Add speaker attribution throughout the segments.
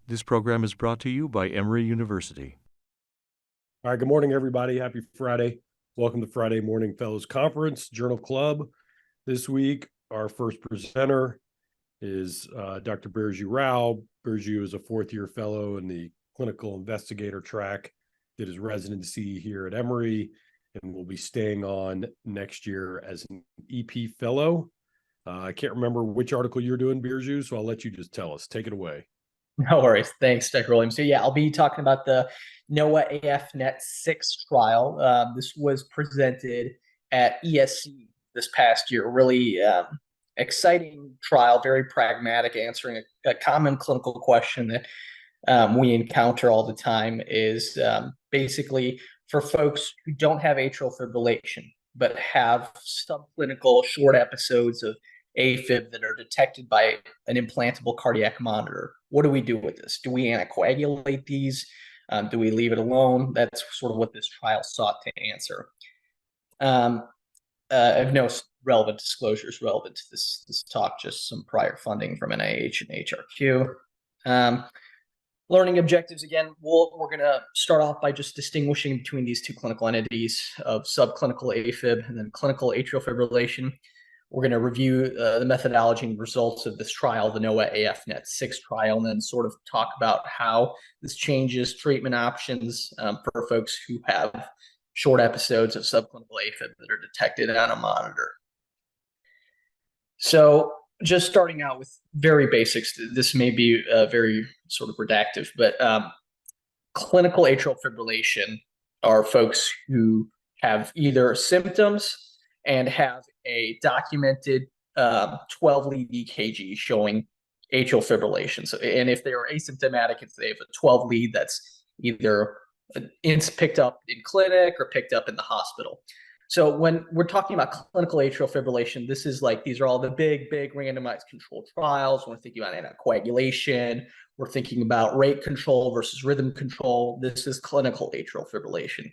Speaker 1: This program is brought to you by Emory University.
Speaker 2: All right, good morning, everybody. Happy Friday. Welcome to Friday Morning Fellows Conference, Journal Club. This week, our first presenter is Dr. Birju Rao. Birju is a fourth-year fellow in the clinical investigator track, did his residency here at Emory, and will be staying on next year as an EP fellow. I can't remember which article you're doing, Birju, so I'll let you just tell us. Take it away.
Speaker 3: No worries. Thanks, Dr. Williams. So yeah, I'll be talking about the NOAA AFNET 6 trial. This was presented at ESC this past year. Really exciting trial, very pragmatic, answering a common clinical question that we encounter all the time is basically for folks who don't have atrial fibrillation, but have subclinical short episodes of AFib that are detected by an implantable cardiac monitor. What do we do with this? Do we anticoagulate these? Do we leave it alone? That's sort of what this trial sought to answer. I have no relevant disclosures relevant to this talk, just some prior funding from NIH and HRQ. Learning objectives, again, we're going to start off by just distinguishing between these two clinical entities of subclinical AFib and then clinical atrial fibrillation. We're going to review the methodology and results of this trial, the NOAA AFNET 6 trial, and then sort of talk about how this changes treatment options for folks who have short episodes of subclinical AFib that are detected on a monitor. So just starting out with very basics, this may be very sort of reductive, but clinical atrial fibrillation are folks who have either symptoms and have a documented 12-lead EKG showing atrial fibrillation. So, and if they are asymptomatic, if they have a 12-lead that's either picked up in clinic or picked up in the hospital. So when we're talking about clinical atrial fibrillation, this is like, these are all the big randomized controlled trials. We're thinking about anticoagulation. We're thinking about rate control versus rhythm control. This is clinical atrial fibrillation.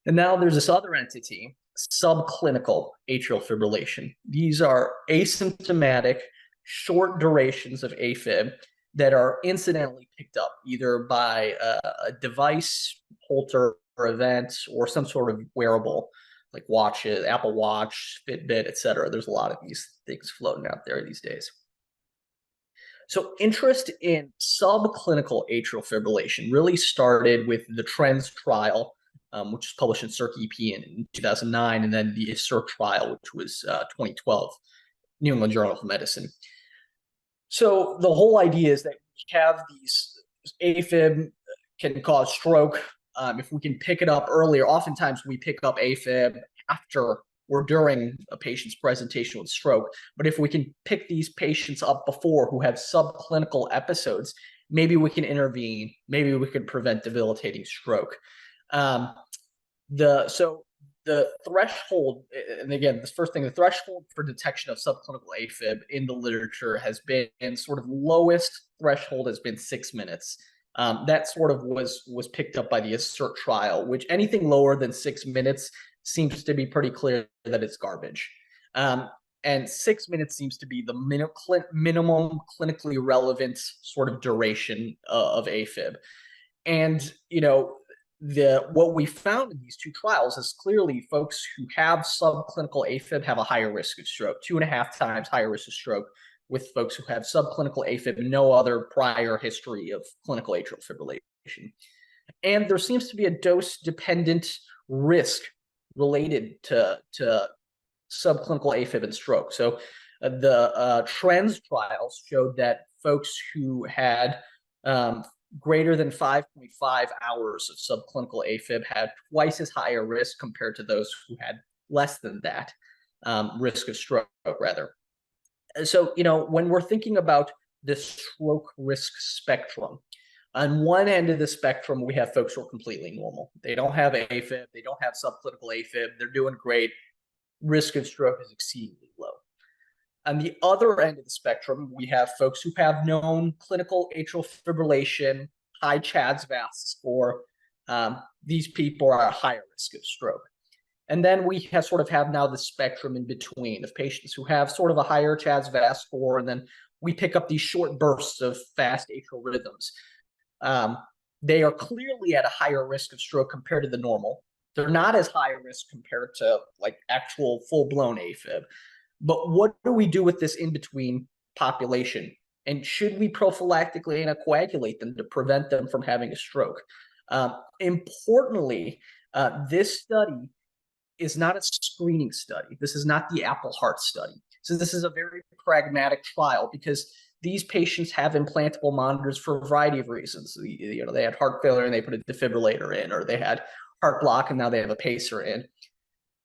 Speaker 3: And now there's this other entity, subclinical atrial fibrillation. These are asymptomatic, short durations of AFib that are incidentally picked up either by a device, Holter event, or some sort of wearable like watches, Apple Watch, Fitbit, etc. There's a lot of these things floating out there these days. So interest in subclinical atrial fibrillation really started with the TRENDS trial, which was published in Circ-EP in 2009, and then the ASSERT trial, which was 2012, New England Journal of Medicine. So the whole idea is that we have these AFib can cause stroke. If we can pick it up earlier, oftentimes we pick up AFib after or during a patient's presentation with stroke. But if we can pick these patients up before who have subclinical episodes, maybe we can intervene, maybe we can prevent debilitating stroke. So the threshold, and again, this first thing, the threshold for detection of subclinical AFib in the literature has been sort of lowest threshold has been 6 minutes. That sort of was picked up by the ASSERT trial, which anything lower than 6 minutes seems to be pretty clear that it's garbage. And 6 minutes seems to be the minimum clinically relevant sort of duration of AFib. And, you know, what we found in these two trials is clearly folks who have subclinical AFib have a higher risk of stroke, 2.5 times higher risk of stroke with folks who have subclinical AFib, no other prior history of clinical atrial fibrillation. And there seems to be a dose-dependent risk related to subclinical AFib and stroke. So the TRENDS trials showed that folks who had greater than 5.5 hours of subclinical AFib had twice as high a risk compared to those who had less than that risk of stroke, rather. So, you know, when we're thinking about the stroke risk spectrum, on one end of the spectrum, we have folks who are completely normal. They don't have AFib. They don't have subclinical AFib. They're doing great. Risk of stroke is exceedingly low. On the other end of the spectrum, we have folks who have known clinical atrial fibrillation, high CHA2DS2-VASc score. These people are at higher risk of stroke. And then we have now the spectrum in between of patients who have sort of a higher CHA2DS2-VASc score, and then we pick up these short bursts of fast atrial rhythms. They are clearly at a higher risk of stroke compared to the normal. They're not as high risk compared to like actual full-blown AFib. But what do we do with this in-between population? And should we prophylactically anticoagulate them to prevent them from having a stroke? Importantly, this study is not a screening study. This is not the Apple Heart study. So this is a very pragmatic trial because these patients have implantable monitors for a variety of reasons. You know, they had heart failure and they put a defibrillator in, or they had heart block and now they have a pacer in.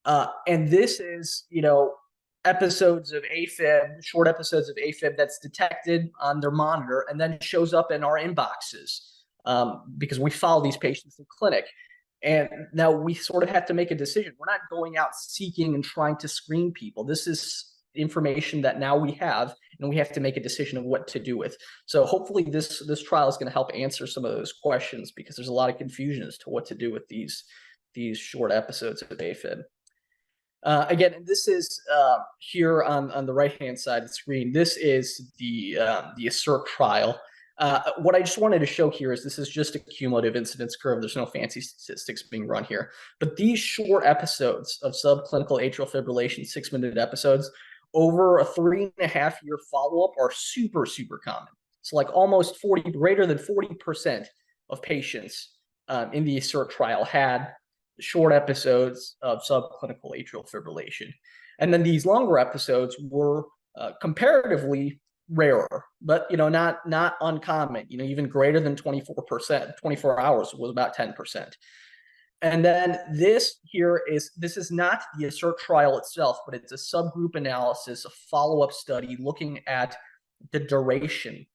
Speaker 3: And this is, you know, episodes of AFib, short episodes of AFib that's detected on their monitor and then shows up in our inboxes because we follow these patients in clinic. And now we sort of have to make a decision. We're not going out seeking and trying to screen people. This is information that now we have, and we have to make a decision of what to do with. So hopefully this trial is going to help answer some of those questions, because there's a lot of confusion as to what to do with these short episodes of AFib. Again, and this is here on the right-hand side of the screen. This is the ASSERT trial. What I just wanted to show here is this is just a cumulative incidence curve. There's no fancy statistics being run here. But these short episodes of subclinical atrial fibrillation, 6-minute episodes, over a 3.5-year follow-up are super, super common. So like almost greater than 40% of patients in the ASSERT trial had short episodes of subclinical atrial fibrillation. And then these longer episodes were comparatively rarer, but not uncommon. Even greater than 24%, 24 hours was about 10%. And then this is not the ASSERT trial itself, but it's a subgroup analysis, a follow-up study looking at the duration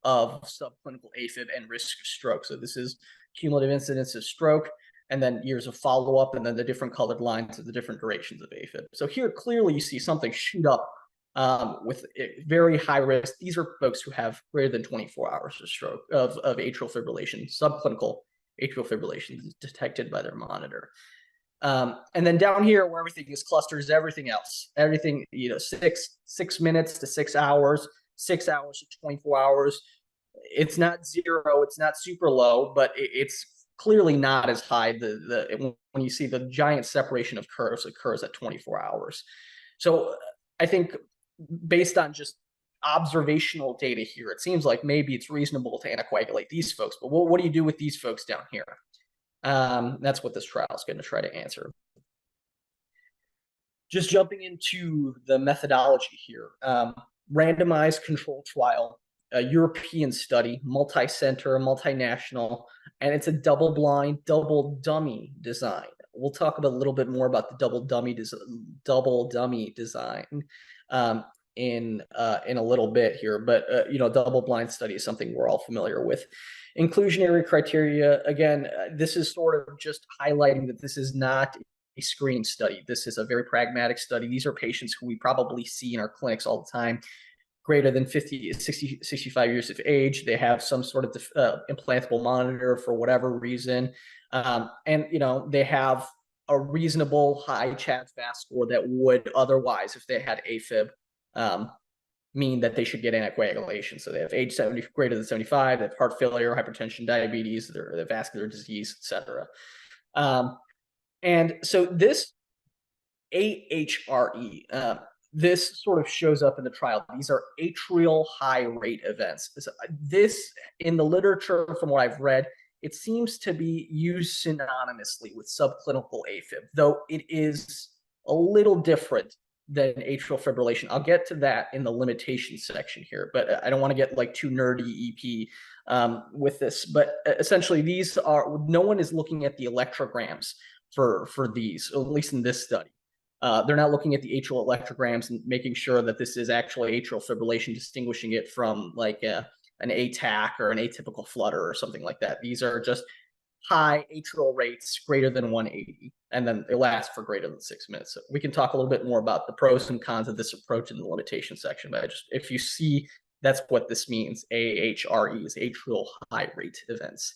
Speaker 3: of subclinical AFib and risk of stroke. So this is cumulative incidence of stroke, and then years of follow-up, and then the different colored lines of the different durations of AFib. So here, clearly you see something shoot up with very high risk. These are folks who have greater than 24 hours of stroke, of atrial fibrillation, subclinical atrial fibrillation detected by their monitor. And then down here where everything is clustered is everything else. Everything, 6 minutes to 6 hours, 6 hours to 24 hours. It's not zero, it's not super low, but it's clearly not as high. When you see the giant separation of curves occurs at 24 hours. So I think based on just observational data here, it seems like maybe it's reasonable to anticoagulate these folks. But what do you do with these folks down here? That's what this trial is going to try to answer. Just jumping into the methodology here. Randomized controlled trial, a European study, multi-center, multinational, and it's a double-blind, double dummy design. We'll talk a little bit more about the double dummy design in a little bit here, but double-blind study is something we're all familiar with. Inclusionary criteria, again, this is sort of just highlighting that this is not a screening study. This is a very pragmatic study. These are patients who we probably see in our clinics all the time, greater than 50, 60, 65 years of age. They have some sort of implantable monitor for whatever reason. And they have a reasonable high CHA2DS2-VASc score that would otherwise, if they had AFib, mean that they should get anticoagulation. So they have age 70, greater than 75, they have heart failure, hypertension, diabetes, they have vascular disease, etc. And so this AHRE, this sort of shows up in the trial. These are atrial high rate events. This, in the literature, from what I've read, it seems to be used synonymously with subclinical AFib, though it is a little different than atrial fibrillation. I'll get to that in the limitations section here, but I don't want to get like too nerdy EP with this. But essentially, these are, no one is looking at the electrograms for these, at least in this study. They're not looking at the atrial electrograms and making sure that this is actually atrial fibrillation, distinguishing it from like an ATAC or an atypical flutter or something like that. These are just high atrial rates greater than 180, and then they last for greater than 6 minutes. So we can talk a little bit more about the pros and cons of this approach in the limitation section, but if you see, that's what this means. AHRE is atrial high rate events.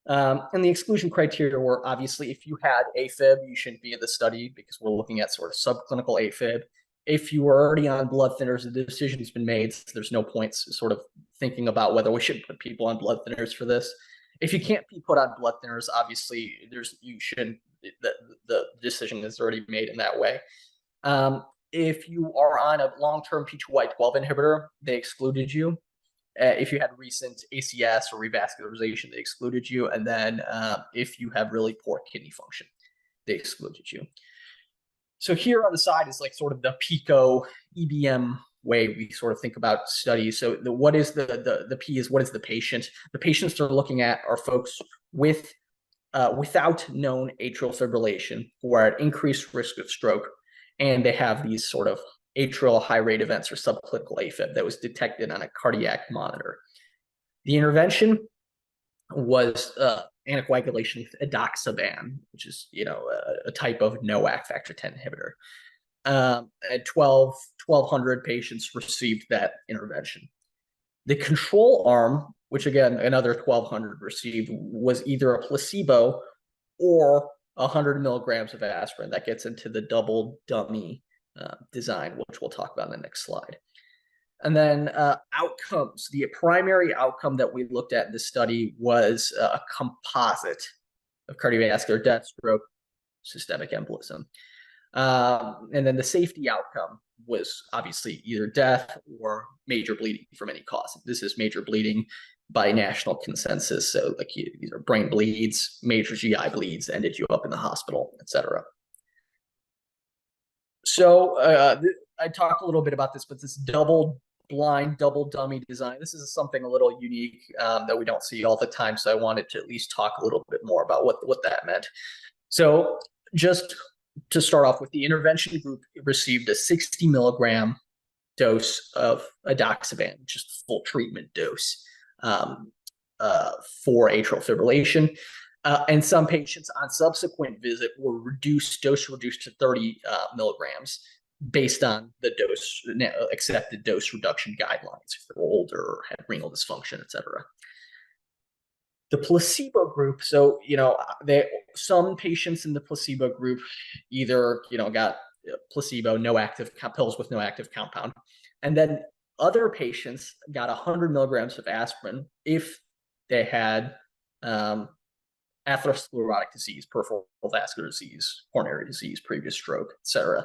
Speaker 3: And the exclusion criteria were, obviously, if you had AFib, you shouldn't be in the study because we're looking at sort of subclinical AFib. if you were already on blood thinners, the decision's been made. So there's no point sort of thinking about whether we should put people on blood thinners for this. If you can't be put on blood thinners, obviously you shouldn't. The decision is already made in that way. If you are on a long-term P2Y12 inhibitor, they excluded you. If you had recent ACS or revascularization, they excluded you. And then if you have really poor kidney function, they excluded you. So here on the side is like sort of the PICO EBM way we sort of think about studies. So what is the P is what is the patient? The patients they're looking at are folks with without known atrial fibrillation who are at increased risk of stroke, and they have these sort of atrial high rate events or subclinical AFib that was detected on a cardiac monitor. The intervention was anticoagulation with edoxaban, which is a type of NOAC factor 10 inhibitor. And 1,200 patients received that intervention. The control arm, which again another 1,200 received, was either a placebo or 100 milligrams of aspirin. That gets into the double dummy design, which we'll talk about in the next slide. And then outcomes. The primary outcome that we looked at in this study was a composite of cardiovascular death, stroke, systemic embolism. And then the safety outcome was obviously either death or major bleeding from any cause. This is major bleeding by national consensus. So like these are brain bleeds, major GI bleeds, ended you up in the hospital, etc. So I talked a little bit about this, but this double-blind, double dummy design, this is something a little unique that we don't see all the time. So I wanted to at least talk a little bit more about what that meant. So just to start off with, the intervention group received a 60 milligram dose of edoxaban, just full treatment dose for atrial fibrillation. And some patients on subsequent visit were dose reduced to 30 milligrams based on the accepted dose reduction guidelines if they're older or had renal dysfunction, et cetera. The placebo group, so some patients in the placebo group either got placebo, no active pills with no active compound, and then other patients got 100 milligrams of aspirin if they had atherosclerotic disease, peripheral vascular disease, coronary disease, previous stroke, etc.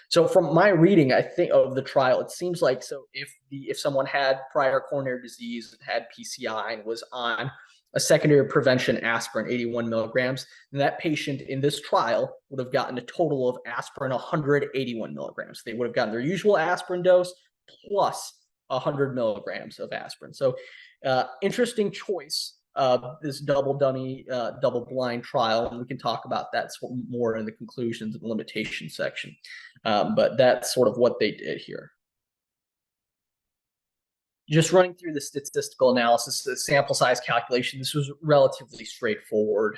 Speaker 3: So from my reading, I think of the trial, it seems like if someone had prior coronary disease, had PCI, and was on a secondary prevention aspirin, 81 milligrams, then that patient in this trial would have gotten a total of aspirin 181 milligrams. They would have gotten their usual aspirin dose plus 100 milligrams of aspirin. So interesting choice of this double dummy, double blind trial, and we can talk about that more in the conclusions and limitation section. But that's sort of what they did here. Just running through the statistical analysis, the sample size calculation, this was relatively straightforward.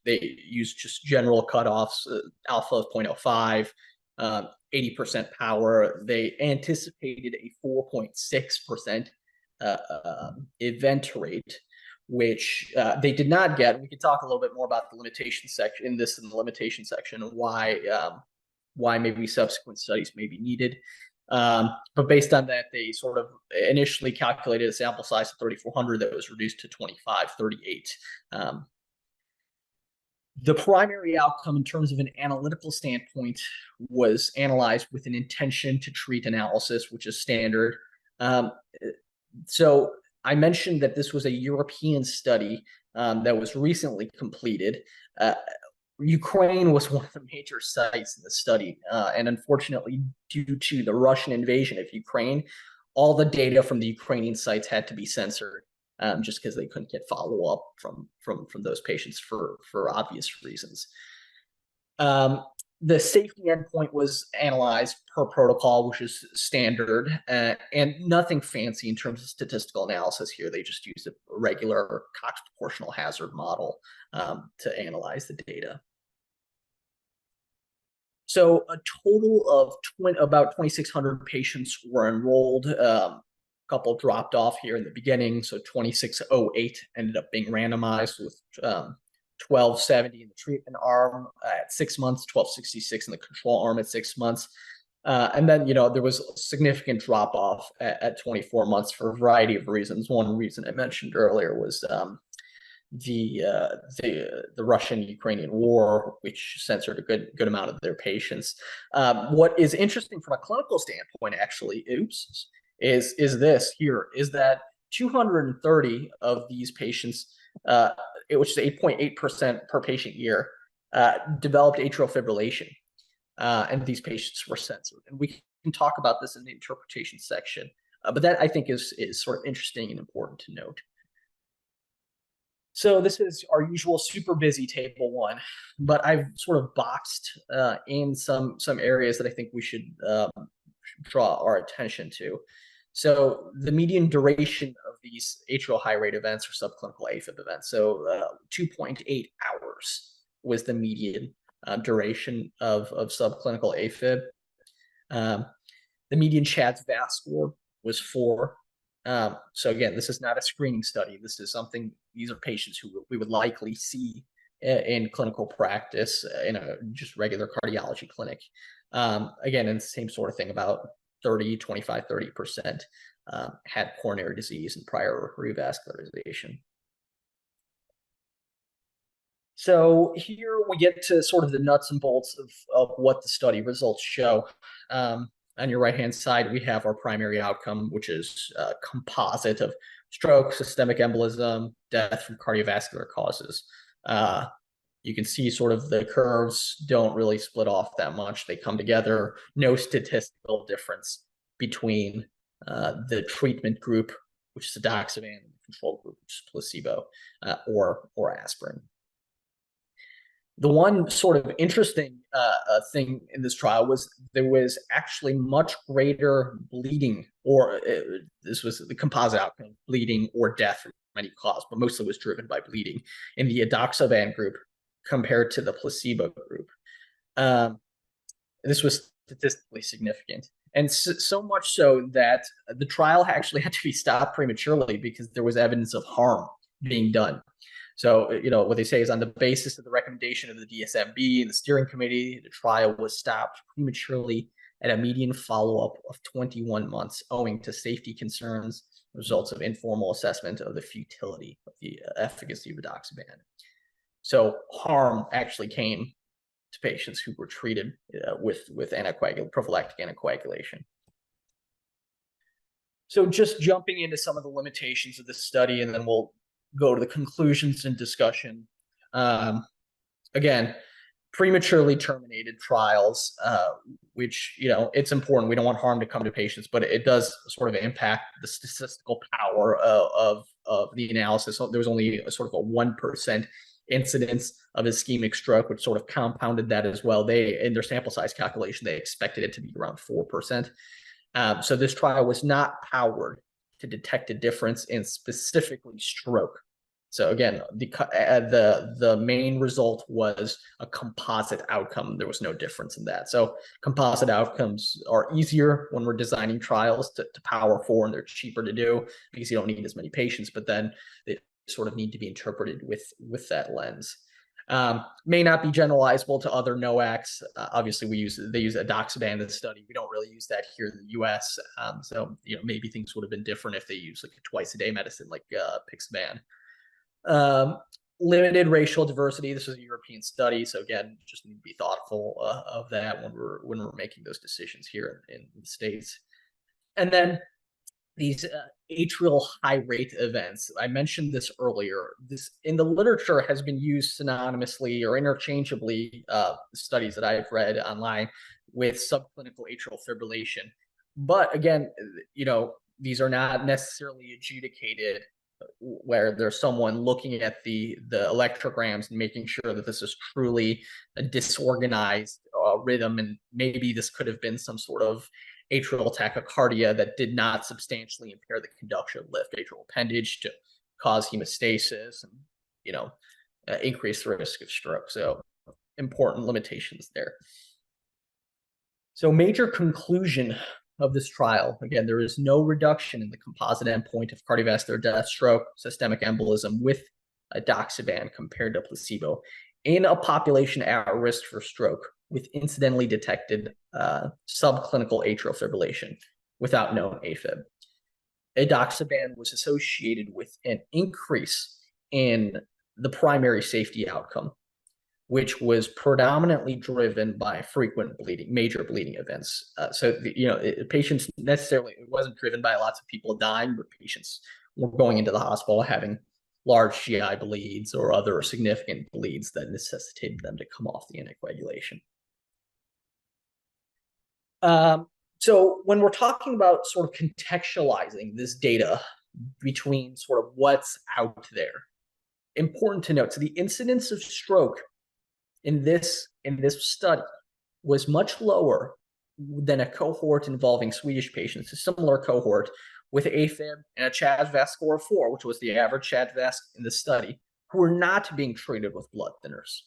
Speaker 3: They used just general cutoffs, alpha of 0.05, 80% power. They anticipated a 4.6% event rate, which they did not get. We can talk a little bit more about the limitation section in the limitation section and why maybe subsequent studies may be needed. But based on that, they sort of initially calculated a sample size of 3,400 that was reduced to 2,538. The primary outcome in terms of an analytical standpoint was analyzed with an intention to treat analysis, which is standard. So I mentioned that this was a European study that was recently completed. Ukraine was one of the major sites in the study, and unfortunately, due to the Russian invasion of Ukraine, all the data from the Ukrainian sites had to be censored, just because they couldn't get follow-up from those patients for obvious reasons. The safety endpoint was analyzed per protocol, which is standard, and nothing fancy in terms of statistical analysis here. They just used a regular Cox proportional hazard model to analyze the data. So a total of about 2,600 patients were enrolled. A couple dropped off here in the beginning. So 2,608 ended up being randomized with 1,270 in the treatment arm at 6 months, 1,266 in the control arm at 6 months. And then, there was a significant drop off at 24 months for a variety of reasons. One reason I mentioned earlier was the Russian-Ukrainian war, which censored a good amount of their patients. What is interesting from a clinical standpoint, actually, is this here, is that 230 of these patients, which is 8.8% per patient year, developed atrial fibrillation, and these patients were censored. And we can talk about this in the interpretation section, but that I think is sort of interesting and important to note. So this is our usual super busy table one, but I've sort of boxed in some areas that I think we should draw our attention to. So the median duration of these atrial high rate events or subclinical AFib events, so 2.8 hours was the median duration of subclinical AFib. The median CHA2DS2-VASc score was 4. So again, this is not a screening study. This is these are patients who we would likely see in clinical practice in a just regular cardiology clinic. Again, and the same sort of thing, about 30% had coronary disease and prior revascularization. So here we get to sort of the nuts and bolts of what the study results show. On your right-hand side, we have our primary outcome, which is a composite of stroke, systemic embolism, death from cardiovascular causes. You can see sort of the curves don't really split off that much. They come together. No statistical difference between the treatment group, which is edoxaban, and the control group, which is placebo, or aspirin. The one sort of interesting thing in this trial was there was actually much greater bleeding, or this was the composite outcome, bleeding or death from any cause, but mostly was driven by bleeding in the edoxaban group compared to the placebo group. This was statistically significant. And so much so that the trial actually had to be stopped prematurely because there was evidence of harm being done. So, what they say is on the basis of the recommendation of the DSMB and the steering committee, the trial was stopped prematurely at a median follow-up of 21 months owing to safety concerns, results of informal assessment of the futility of the efficacy of edoxaban. So harm actually came to patients who were treated with prophylactic anticoagulation. So just jumping into some of the limitations of this study, and then we'll go to the conclusions and discussion. Again, prematurely terminated trials, which, it's important. We don't want harm to come to patients, but it does sort of impact the statistical power of the analysis. So there was only a sort of a 1% incidence of ischemic stroke, which sort of compounded that as well. In their sample size calculation, they expected it to be around 4%. So this trial was not powered to detect a difference in specifically stroke. So again, the main result was a composite outcome. There was no difference in that. So composite outcomes are easier when we're designing trials to power for, and they're cheaper to do because you don't need as many patients, but then they sort of need to be interpreted with that lens. May not be generalizable to other NOACs. Obviously, they use edoxaban in the study. We don't really use that here in the U.S. So maybe things would have been different if they used like a twice-a-day medicine like Pixaban. Limited racial diversity. This is a European study, so again, just need to be thoughtful of that when we're making those decisions here in the States. And then these atrial high rate events. I mentioned this earlier. This in the literature has been used synonymously or interchangeably, studies that I've read online, with subclinical atrial fibrillation. But again, these are not necessarily adjudicated where there's someone looking at the electrograms and making sure that this is truly a disorganized rhythm, and maybe this could have been some sort of atrial tachycardia that did not substantially impair the conduction of left atrial appendage to cause hemostasis and increase the risk of stroke. So important limitations there. So major conclusion of this trial, again, there is no reduction in the composite endpoint of cardiovascular death, stroke, systemic embolism with edoxaban compared to placebo in a population at risk for stroke with incidentally detected subclinical atrial fibrillation without known AFib. Edoxaban was associated with an increase in the primary safety outcome, which was predominantly driven by frequent bleeding, major bleeding events. Patients necessarily, it wasn't driven by lots of people dying, but patients were going into the hospital having large GI bleeds or other significant bleeds that necessitated them to come off the anticoagulation. So when we're talking about sort of contextualizing this data between sort of what's out there, important to note, so the incidence of stroke in this study was much lower than a cohort involving Swedish patients, a similar cohort with AFib and a CHA2DS2-VASc score of 4, which was the average CHA2DS2-VASc in the study, who were not being treated with blood thinners.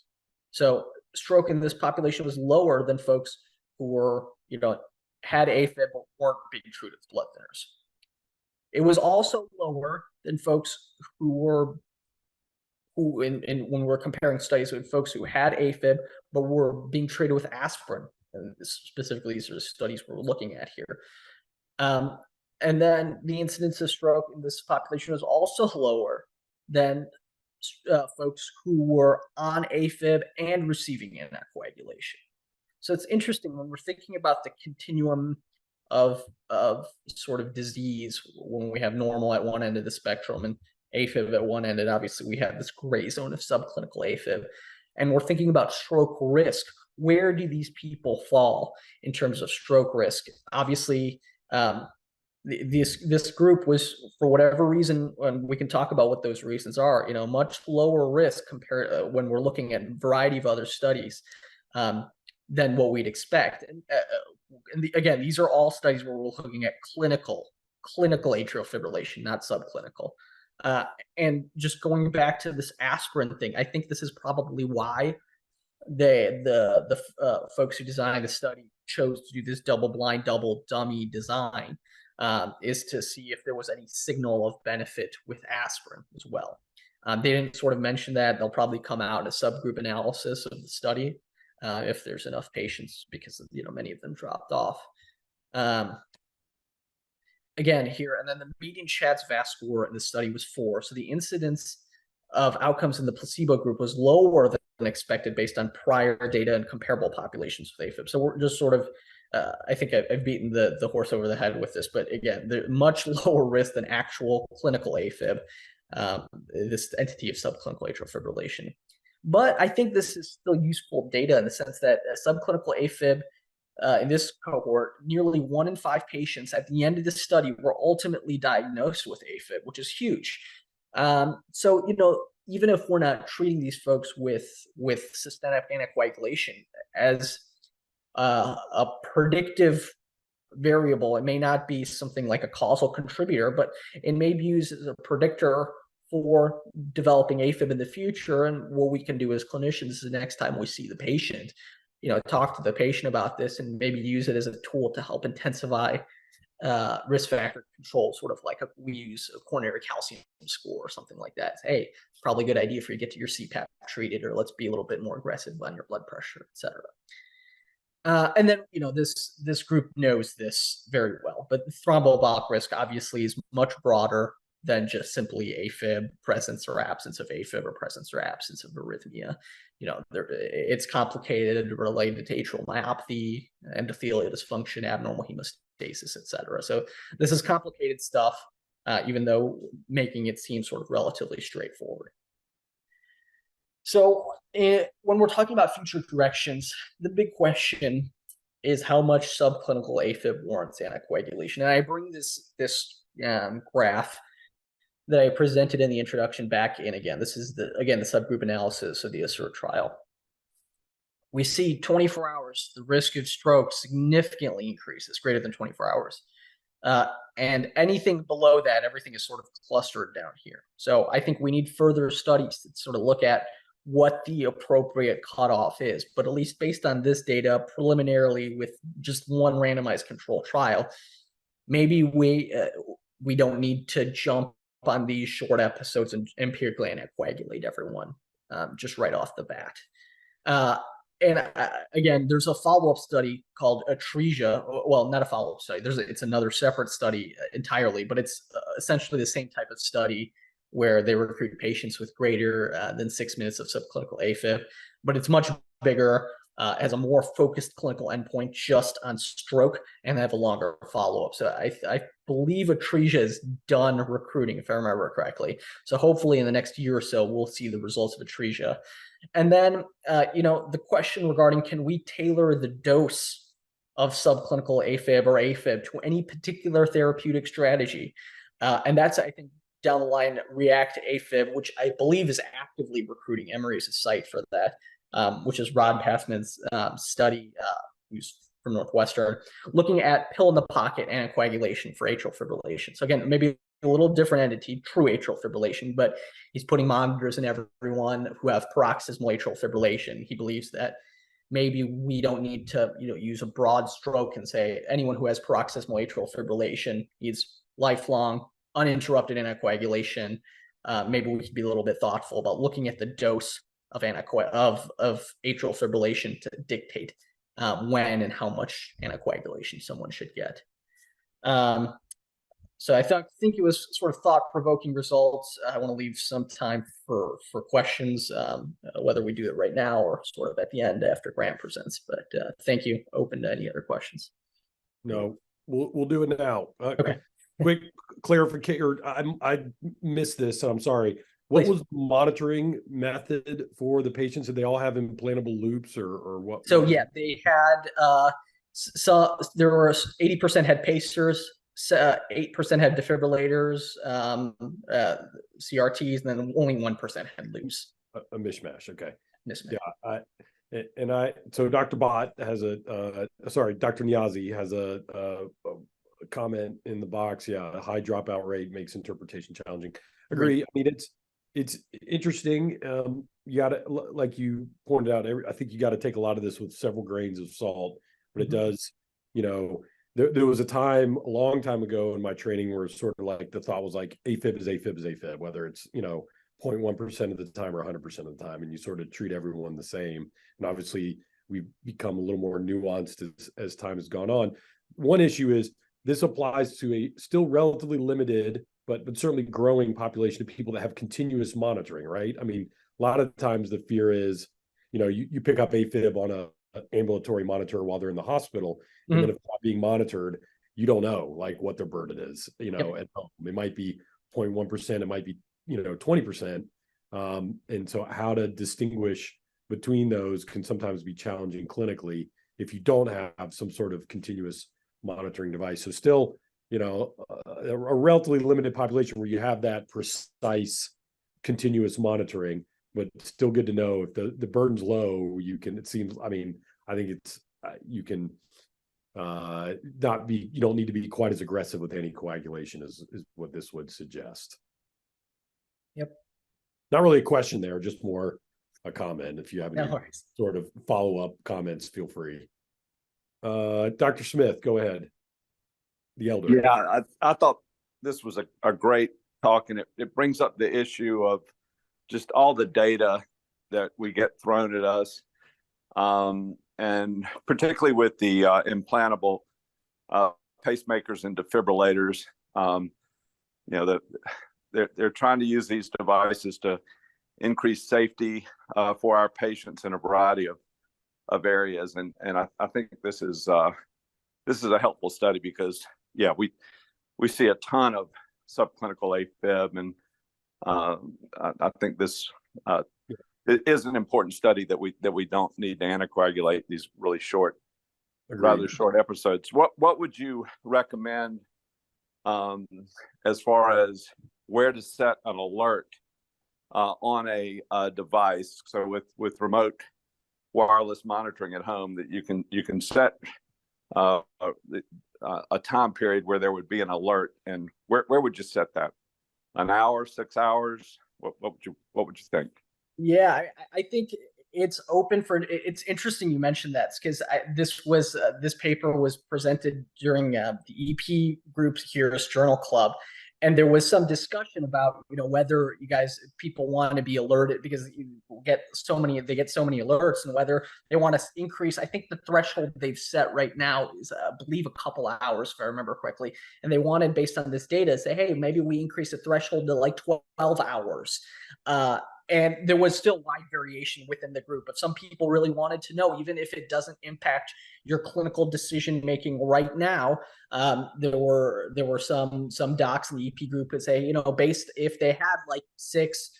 Speaker 3: So stroke in this population was lower than folks who were, had AFib but weren't being treated with blood thinners. It was also lower than folks when we're comparing studies with folks who had AFib but were being treated with aspirin. And specifically, these are the studies we're looking at here. And then the incidence of stroke in this population was also lower than folks who were on AFib and receiving anticoagulation. So it's interesting when we're thinking about the continuum of sort of disease, when we have normal at one end of the spectrum and AFib at one end, and obviously we have this gray zone of subclinical AFib, and we're thinking about stroke risk. Where do these people fall in terms of stroke risk? Obviously, this group was, for whatever reason, and we can talk about what those reasons are, much lower risk compared when we're looking at a variety of other studies than what we'd expect. And again, these are all studies where we're looking at clinical atrial fibrillation, not subclinical. And just going back to this aspirin thing, I think this is probably why the folks who designed the study chose to do this double-blind, double dummy design, is to see if there was any signal of benefit with aspirin as well. They didn't sort of mention that. They'll probably come out in a subgroup analysis of the study if there's enough patients, because many of them dropped off. Again, here, and then the median CHA2DS2-VASc score in the study was 4. So the incidence of outcomes in the placebo group was lower than expected based on prior data and comparable populations with AFib. So we're just sort of, I think I've beaten the horse over the head with this, but again, they're much lower risk than actual clinical AFib, this entity of subclinical atrial fibrillation. But I think this is still useful data in the sense that subclinical AFib in this cohort, nearly 1 in 5 patients at the end of the study were ultimately diagnosed with AFib, which is huge. So, even if we're not treating these folks with systemic anticoagulation as a predictive variable, it may not be something like a causal contributor, but it may be used as a predictor for developing AFib in the future. And what we can do as clinicians is the next time we see the patient, talk to the patient about this and maybe use it as a tool to help intensify risk factor control, sort of like we use a coronary calcium score or something like that. Hey, it's probably a good idea for you to get to your CPAP treated, or let's be a little bit more aggressive on your blood pressure, et cetera. And then, this group knows this very well, but thromboembolic risk obviously is much broader than just simply AFib, presence or absence of AFib, or presence or absence of arrhythmia. It's complicated, related to atrial myopathy, endothelial dysfunction, abnormal hemostasis, et cetera. So this is complicated stuff, even though making it seem sort of relatively straightforward. So when we're talking about future directions, the big question is how much subclinical AFib warrants anticoagulation. And I bring this graph that I presented in the introduction back in again. This is the subgroup analysis of the ASSERT trial. We see 24 hours, the risk of stroke significantly increases, greater than 24 hours. And anything below that, everything is sort of clustered down here. So I think we need further studies to sort of look at what the appropriate cutoff is. But at least based on this data, preliminarily with just one randomized control trial, maybe we don't need to jump on these short episodes and empirically anticoagulate everyone just right off the bat. And again, there's a follow-up study called Atresia. Well, not a follow-up study. It's another separate study entirely, but it's essentially the same type of study where they recruit patients with greater than 6 minutes of subclinical AFib, but it's much bigger, has a more focused clinical endpoint just on stroke, and they have a longer follow-up. So I believe Atresia is done recruiting, if I remember correctly. So hopefully in the next year or so, we'll see the results of Atresia. And then, the question regarding, can we tailor the dose of subclinical AFib or AFib to any particular therapeutic strategy? And that's, I think, down the line, React AFib, which I believe is actively recruiting. Emory is a site for that, which is Rod Passman's study, who's from Northwestern, looking at pill in the pocket anticoagulation for atrial fibrillation. So again, maybe a little different entity, true atrial fibrillation, but he's putting monitors in everyone who have paroxysmal atrial fibrillation. He believes that maybe we don't need to, use a broad stroke and say anyone who has paroxysmal atrial fibrillation needs lifelong uninterrupted anticoagulation. Maybe we could be a little bit thoughtful about looking at the dose of atrial fibrillation to dictate when and how much anticoagulation someone should get. So I think it was sort of thought-provoking results. I want to leave some time for questions, whether we do it right now or sort of at the end after Grant presents. But thank you. Open to any other questions.
Speaker 2: No, we'll do it now.
Speaker 3: Okay.
Speaker 2: Quick clarification. I missed this, so I'm sorry. What
Speaker 3: Please.
Speaker 2: was the monitoring method for the patients? Did they all have implantable loops or what?
Speaker 3: So yeah, they had there were 80% had pacers, 8% had defibrillators, CRTs, and then only 1% had loops.
Speaker 2: A mishmash. Okay.
Speaker 3: Mismatch.
Speaker 2: Yeah. So Dr. Bott has Dr. Niazi has a comment in the box. Yeah. A high dropout rate makes interpretation challenging. Agree. I mean, it's interesting. You gotta, like you pointed out, I think you got to take a lot of this with several grains of salt, but it does, there was a time a long time ago in my training where sort of like the thought was like AFib is AFib is AFib, whether it's, 0.1% of the time or 100% of the time, and you sort of treat everyone the same. And obviously we've become a little more nuanced as time has gone on. One issue is this applies to a still relatively limited, but certainly growing population of people that have continuous monitoring, right? I mean, a lot of times the fear is, you pick up AFib on an ambulatory monitor while they're in the hospital, and then if it's not being monitored, you don't know like what their burden is, at home. It might be 0.1%, it might be 20%. And so how to distinguish between those can sometimes be challenging clinically if you don't have some sort of continuous monitoring device. So still, a relatively limited population where you have that precise continuous monitoring, but still good to know if the burden's low, you can, it seems, I mean, I think it's, you can you don't need to be quite as aggressive with anticoagulation is what this would suggest.
Speaker 3: Yep.
Speaker 2: Not really a question there, just more a comment. If you have any sort of follow-up comments, feel free. Dr. Smith, go ahead. The elder.
Speaker 4: Yeah, I thought this was a great talk, and it brings up the issue of just all the data that we get thrown at us, and particularly with the implantable pacemakers and defibrillators. They're trying to use these devices to increase safety for our patients in a variety of areas, and I think this is a helpful study because we see a ton of subclinical AFib, and I think this it is an important study that we don't need to anticoagulate these really short, rather short episodes. What would you recommend as far as where to set an alert on a device? So with remote wireless monitoring at home, that you can set a time period where there would be an alert, and where would you set that? An hour, 6 hours? What would you think?
Speaker 3: Yeah, I think it's open for. It's interesting you mentioned that because this paper was presented during the EP group's Here's Journal Club, And there was some discussion about, whether people want to be alerted because you get so many alerts, and whether they want to increase. I think the threshold they've set right now is, I believe, a couple of hours, if I remember correctly. And they wanted, based on this data, say, hey, maybe we increase the threshold to like 12 hours. And there was still wide variation within the group, but some people really wanted to know, even if it doesn't impact your clinical decision making right now. There were some docs in the EP group that say, based if they had like 6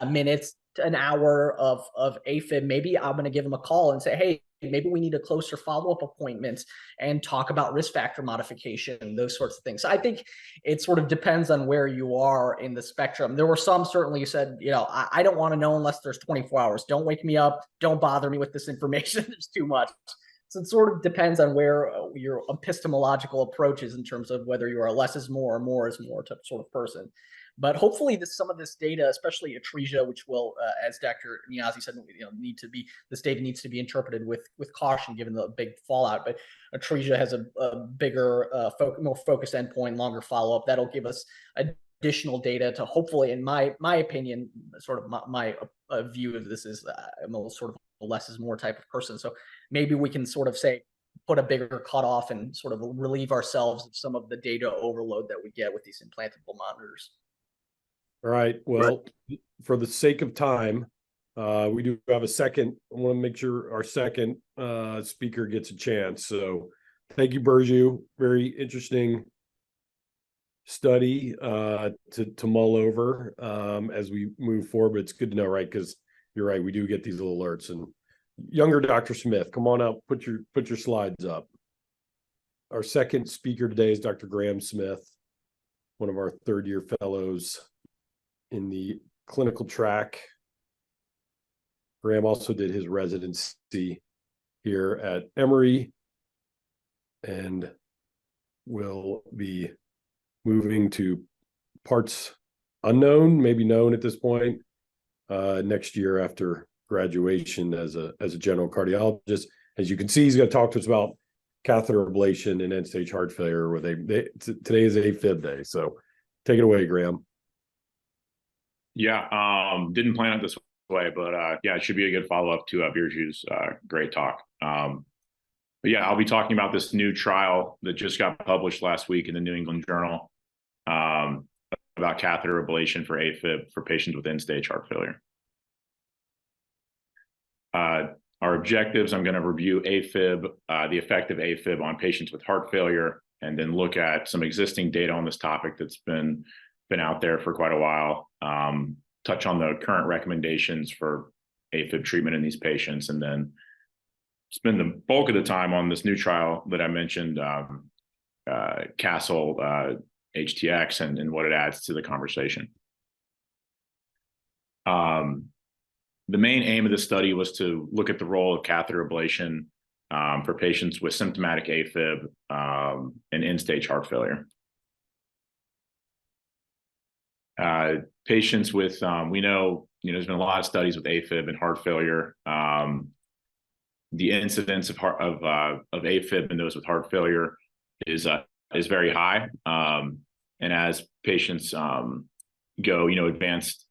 Speaker 3: minutes to an hour of AFib, maybe I'm going to give them a call and say, hey, maybe we need a closer follow-up appointment and talk about risk factor modification, those sorts of things. So I think it sort of depends on where you are in the spectrum. There were some certainly who said, I don't want to know unless there's 24 hours. Don't wake me up. Don't bother me with this information. There's too much. So it sort of depends on where your epistemological approach is in terms of whether you are less is more or more is more type sort of person. But hopefully some of this data, especially atresia, which will, as Dr. Niazi said, this data needs to be interpreted with caution given the big fallout. But atresia has a bigger, more focused endpoint, longer follow-up. That'll give us additional data to hopefully, in my opinion, sort of my view of this is I'm a sort of a less is more type of person. So maybe we can sort of say, put a bigger cutoff and sort of relieve ourselves of some of the data overload that we get with these implantable monitors.
Speaker 2: All right. Well, for the sake of time, we do have a second. I want to make sure our second speaker gets a chance. So thank you, Birju. Very interesting study to mull over as we move forward. But it's good to know, right? Because you're right. We do get these little alerts. And younger Dr. Smith, come on up. Put your slides up. Our second speaker today is Dr. Graham Smith, one of our third-year fellows in the clinical track. Graham also did his residency here at Emory and will be moving to parts unknown, maybe known at this point, next year after graduation as a general cardiologist. As you can see, he's going to talk to us about catheter ablation and end-stage heart failure. Where today is AFib day, so take it away, Graham.
Speaker 5: Yeah, didn't plan it this way, but yeah, it should be a good follow-up to Birju's great talk. But yeah, I'll be talking about this new trial that just got published last week in the New England Journal about catheter ablation for AFib for patients with end-stage heart failure. Our objectives, I'm going to review AFib, the effect of AFib on patients with heart failure, and then look at some existing data on this topic that's been out there for quite a while, touch on the current recommendations for AFib treatment in these patients, and then spend the bulk of the time on this new trial that I mentioned, Castle HTX, and what it adds to the conversation. The main aim of the study was to look at the role of catheter ablation for patients with symptomatic AFib and end-stage heart failure. Patients with, we know, there's been a lot of studies with AFib and heart failure. The incidence of AFib in those with heart failure is very high. And as patients go,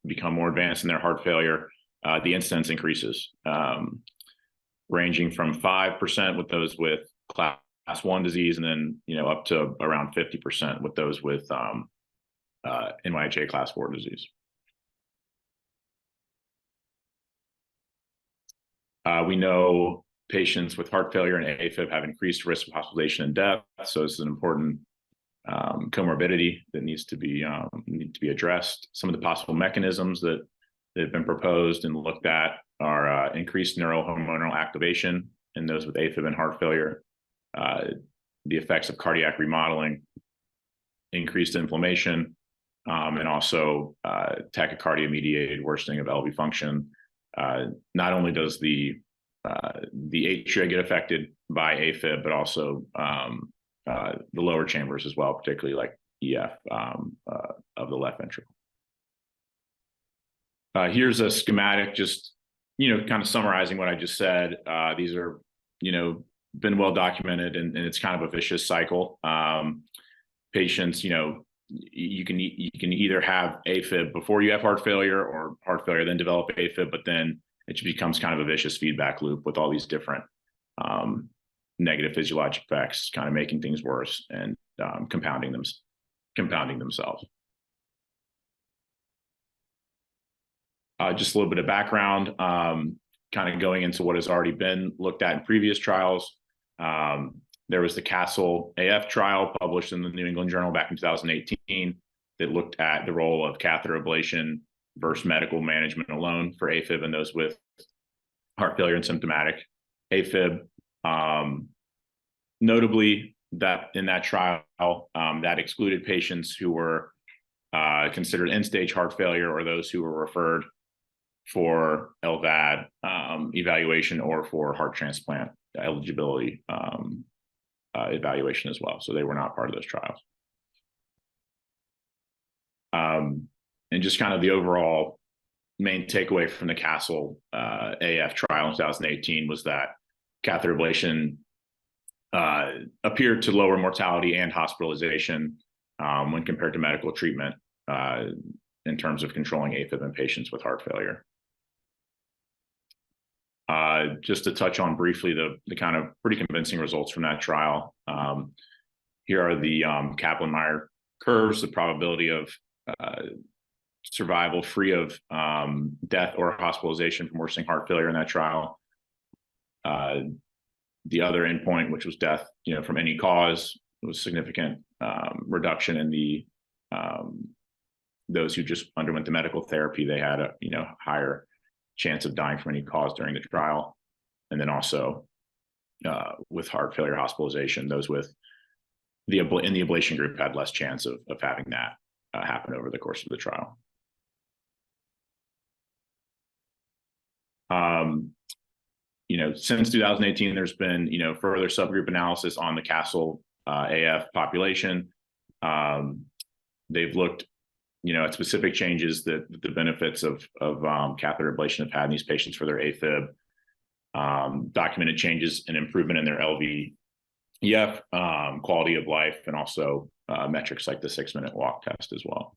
Speaker 5: become more advanced in their heart failure, the incidence increases, ranging from 5% with those with class 1 disease, and then, up to around 50% with those with NYHA class 4 disease. We know patients with heart failure and AFib have increased risk of hospitalization and death, so this is an important comorbidity that needs to be addressed. Some of the possible mechanisms that have been proposed and looked at are increased neurohormonal activation in those with AFib and heart failure, the effects of cardiac remodeling, increased inflammation, and also tachycardia-mediated worsening of LV function. Not only does the atria get affected by AFib, but also the lower chambers as well, particularly like EF of the left ventricle. Here's a schematic, just kind of summarizing what I just said. These are been well documented, and it's kind of a vicious cycle. Patients you can either have AFib before you have heart failure, or heart failure then develop AFib, but then it becomes kind of a vicious feedback loop with all these different negative physiologic effects, kind of making things worse and compounding themselves. Just a little bit of background, kind of going into what has already been looked at in previous trials. There was the Castle AF trial published in the New England Journal back in 2018 that looked at the role of catheter ablation versus medical management alone for AFib and those with heart failure and symptomatic AFib. Notably, that in that trial, that excluded patients who were considered end-stage heart failure, or those who were referred for LVAD evaluation or for heart transplant eligibility evaluation as well. So they were not part of those trials. And just kind of the overall main takeaway from the Castle AF trial in 2018 was that catheter ablation appeared to lower mortality and hospitalization when compared to medical treatment in terms of controlling AFib in patients with heart failure. Just to touch on briefly the kind of pretty convincing results from that trial. Here are the Kaplan-Meier curves, the probability of survival free of death or hospitalization from worsening heart failure in that trial. The other endpoint, which was death, from any cause, was significant reduction in the those who just underwent the medical therapy. They had a higher chance of dying from any cause during the trial. And then also with heart failure hospitalization, those with in the ablation group had less chance of having that happen over the course of the trial. Since 2018, there's been further subgroup analysis on the Castle AF population. They've looked at specific changes that the benefits of catheter ablation have had in these patients for their AFib, documented changes and improvement in their LVEF, quality of life, and also metrics like the 6-minute walk test as well.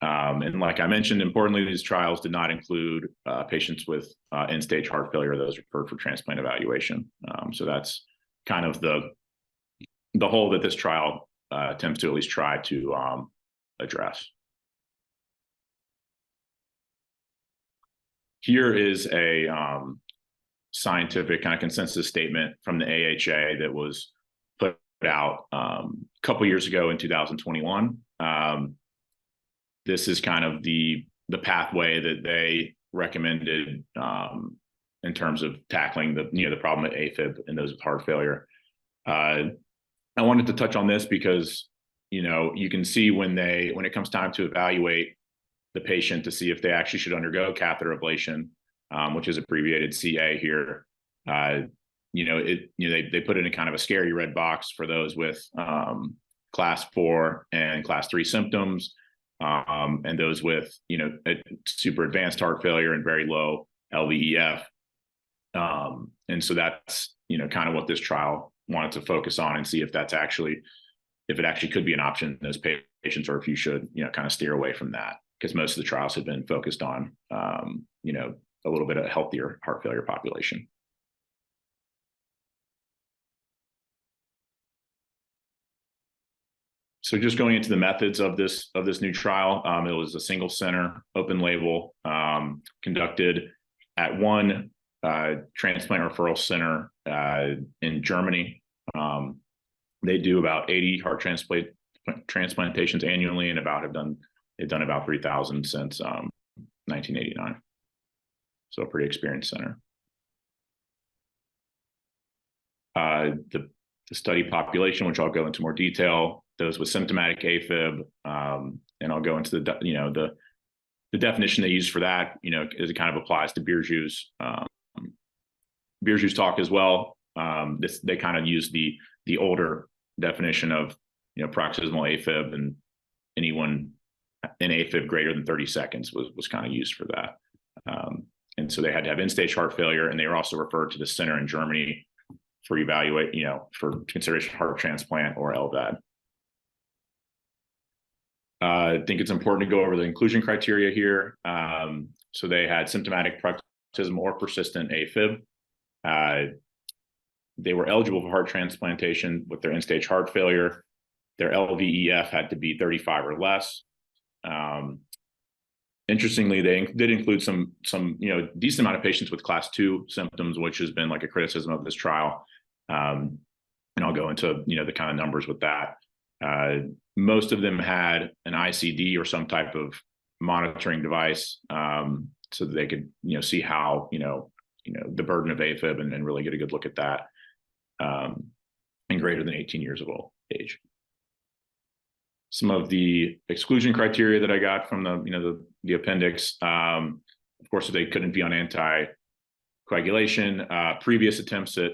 Speaker 5: And like I mentioned, importantly, these trials did not include patients with end-stage heart failure, those referred for transplant evaluation. So that's kind of the hole that this trial attempts to at least try to address. Here is a scientific kind of consensus statement from the AHA that was put out a couple years ago in 2021. This is kind of the pathway that they recommended in terms of tackling the problem of AFib and those with heart failure. I wanted to touch on this because you can see when it comes time to evaluate the patient to see if they actually should undergo catheter ablation, which is abbreviated CA here. They put it in kind of a scary red box for those with class 4 and class 3 symptoms, and those with super advanced heart failure and very low LVEF. And so that's kind of what this trial wanted to focus on and see if it actually could be an option in those patients, or if you should kind of steer away from that, because most of the trials have been focused on a little bit of a healthier heart failure population. So just going into the methods of this new trial, it was a single center, open label, conducted at one transplant referral center in Germany. They do about 80 heart transplantations annually, and they've done about 3,000 since 1989. So a pretty experienced center. The study population, which I'll go into more detail, those with symptomatic AFib, and I'll go into the definition they use for that, as it kind of applies to Birju's talk as well. They kind of use the older definition of paroxysmal AFib, and anyone in AFib greater than 30 seconds was kind of used for that. And so they had to have end-stage heart failure, and they were also referred to the center in Germany for for consideration heart transplant or LVAD. I think it's important to go over the inclusion criteria here. So they had symptomatic paroxysmal or persistent AFib. They were eligible for heart transplantation with their end-stage heart failure. Their LVEF had to be 35 or less. Interestingly, they did include some decent amount of patients with class 2 symptoms, which has been like a criticism of this trial. And I'll go into the kind of numbers with that. Most of them had an ICD or some type of monitoring device, so that they could see how the burden of AFib and really get a good look at that, and greater than 18 years of age. Some of the exclusion criteria that I got from the appendix, of course, they couldn't be on anticoagulation, previous attempts at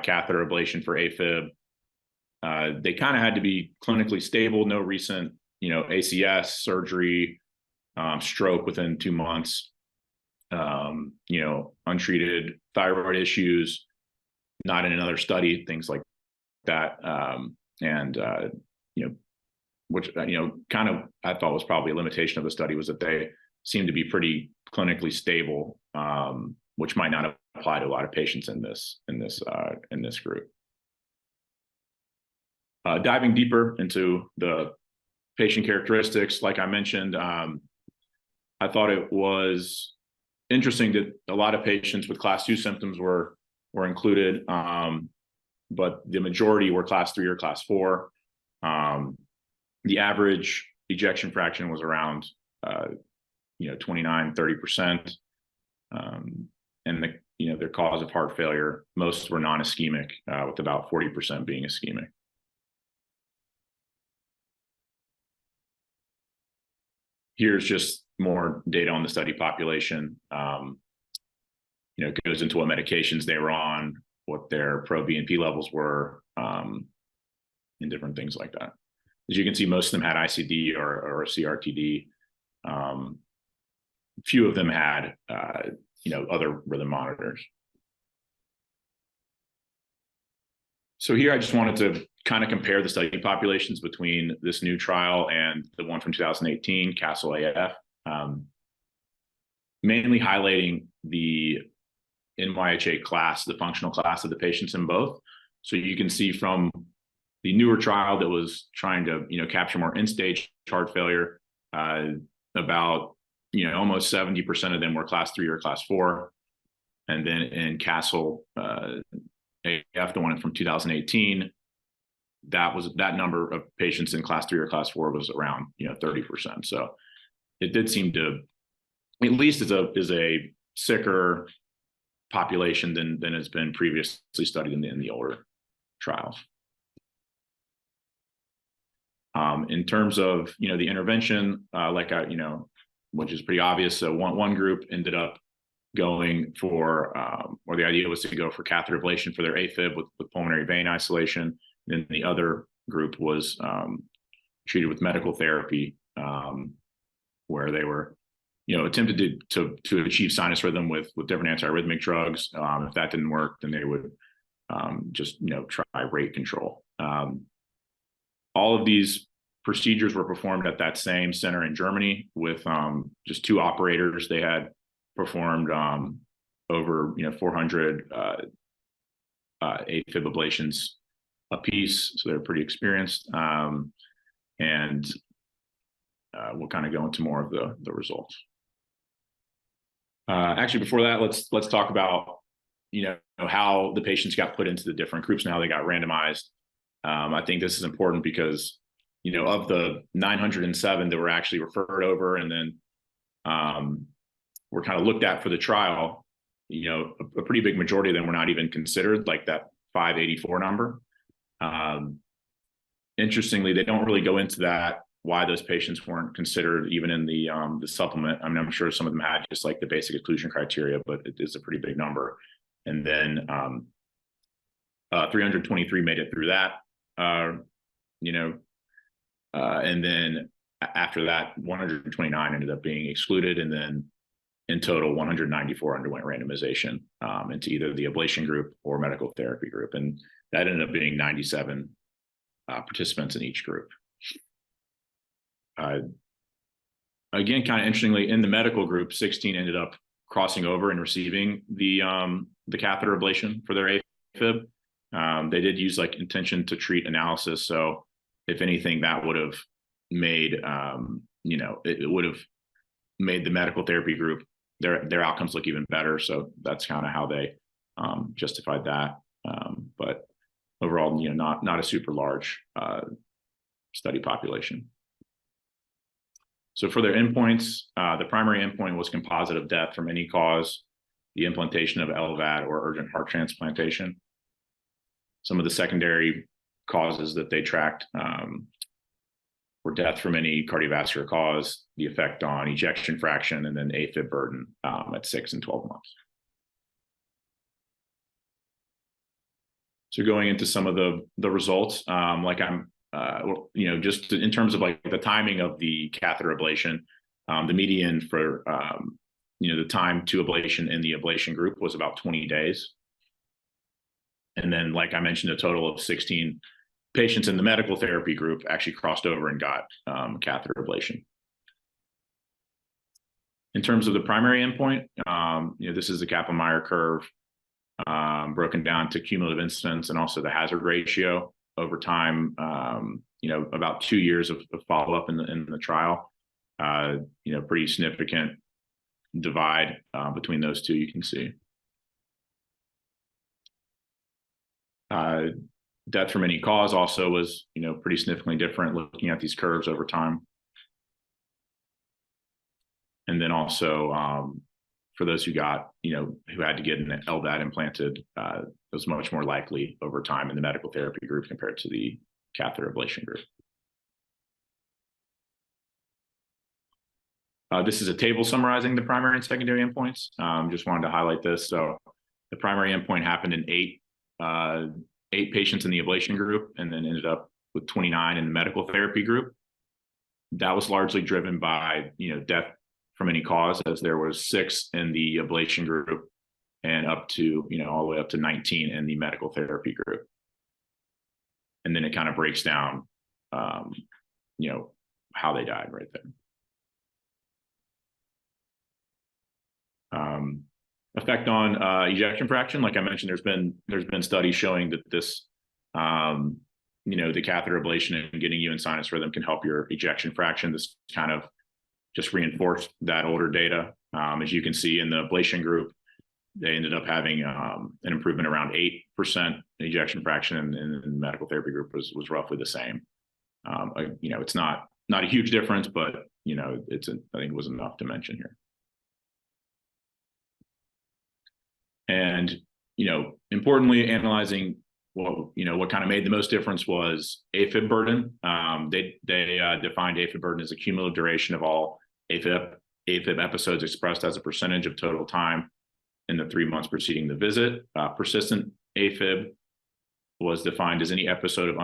Speaker 5: catheter ablation for AFib. They kind of had to be clinically stable, no recent ACS, surgery, stroke within 2 months, untreated thyroid issues, not in another study, things like that. Which kind of I thought was probably a limitation of the study, was that they seemed to be pretty clinically stable, which might not apply to a lot of patients in this group. Diving deeper into the patient characteristics, like I mentioned, I thought it was interesting that a lot of patients with class 2 symptoms were included, but the majority were class 3 or class 4. The average ejection fraction was around 29-30%, and their cause of heart failure, most were non-ischemic, with about 40% being ischemic. Here's just more data on the study population. It goes into what medications they were on, what their pro-BNP levels were, and different things like that. As you can see, most of them had ICD or CRTD. Few of them had, other rhythm monitors. So here I just wanted to kind of compare the study populations between this new trial and the one from 2018, Castle AF, mainly highlighting the NYHA class, the functional class of the patients in both. So you can see from the newer trial that was trying to, capture more end-stage heart failure, about, almost 70% of them were class 3 or class 4. And then in Castle AF, the one from 2018, that number of patients in class 3 or class 4 was around 30%. So it did seem to, at least is a sicker population than has been previously studied in the older trials. In terms of the intervention, which is pretty obvious. So one group ended up going for, or the idea was to go for catheter ablation for their AFib with pulmonary vein isolation. Then the other group was treated with medical therapy, where they were, attempted to achieve sinus rhythm with different antiarrhythmic drugs. If that didn't work, then they would just try rate control. All of these procedures were performed at that same center in Germany with just 2 operators. They had performed over 400 AFib ablations a piece, so they're pretty experienced. And we'll kind of go into more of the results. Actually, before that, let's talk about how the patients got put into the different groups and how they got randomized. I think this is important because of the 907 that were actually referred over and then were kind of looked at for the trial, a pretty big majority of them were not even considered, like that 584 number. Interestingly, they don't really go into that, why those patients weren't considered even in the supplement. I mean, I'm sure some of them had just like the basic exclusion criteria, but it is a pretty big number. And then 323 made it through that, and then after that, 129 ended up being excluded. And then in total, 194 underwent randomization into either the ablation group or medical therapy group. And that ended up being 97 participants in each group. Again, kind of interestingly, in the medical group, 16 ended up crossing over and receiving the catheter ablation for their AFib. They did use like intention to treat analysis. So if anything, that would have made, it would have made the medical therapy group, their outcomes look even better. So that's kind of how they justified that. But overall, not a super large study population. So for their endpoints, the primary endpoint was composite of death from any cause, the implantation of LVAD or urgent heart transplantation. Some of the secondary causes that they tracked were death from any cardiovascular cause, the effect on ejection fraction, and then AFib burden at 6 and 12 months. So going into some of the results, just in terms of like the timing of the catheter ablation, the median for the time to ablation in the ablation group was about 20 days. And then, like I mentioned, a total of 16 patients in the medical therapy group actually crossed over and got catheter ablation. In terms of the primary endpoint, this is the Kaplan-Meier curve broken down to cumulative incidence and also the hazard ratio over time. About 2 years of follow-up in the trial. Pretty significant divide between those two, you can see. Death from any cause also was, pretty significantly different looking at these curves over time. And then also for those who got, who had to get an LVAD implanted, it was much more likely over time in the medical therapy group compared to the catheter ablation group. This is a table summarizing the primary and secondary endpoints. Just wanted to highlight this. So the primary endpoint happened in eight patients in the ablation group, and then ended up with 29 in the medical therapy group. That was largely driven by, death from any cause, as there was 6 in the ablation group and up to, all the way up to 19 in the medical therapy group. And then it kind of breaks down, how they died right there. Effect on ejection fraction, like I mentioned, there's been studies showing that this, the catheter ablation and getting you in sinus rhythm can help your ejection fraction. This kind of just reinforced that older data. As you can see in the ablation group, they ended up having an improvement around 8% ejection fraction, and the medical therapy group was roughly the same. It's not a huge difference, but I think it was enough to mention here. And importantly, analyzing what kind of made the most difference was AFib burden. They defined AFib burden as a cumulative duration of all AFib episodes expressed as a percentage of total time in the 3 months preceding the visit. Persistent AFib was defined as any episode of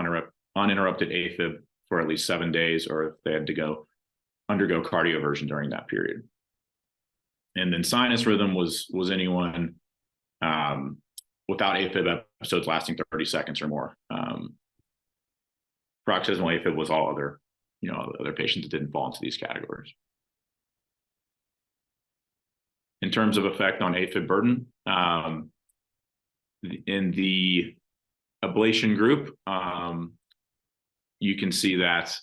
Speaker 5: uninterrupted AFib for at least 7 days, or if they had to undergo cardioversion during that period. And then sinus rhythm was anyone without AFib episodes lasting 30 seconds or more. Paroxysmal AFib was all other patients that didn't fall into these categories. In terms of effect on AFib burden, in the ablation group, you can see that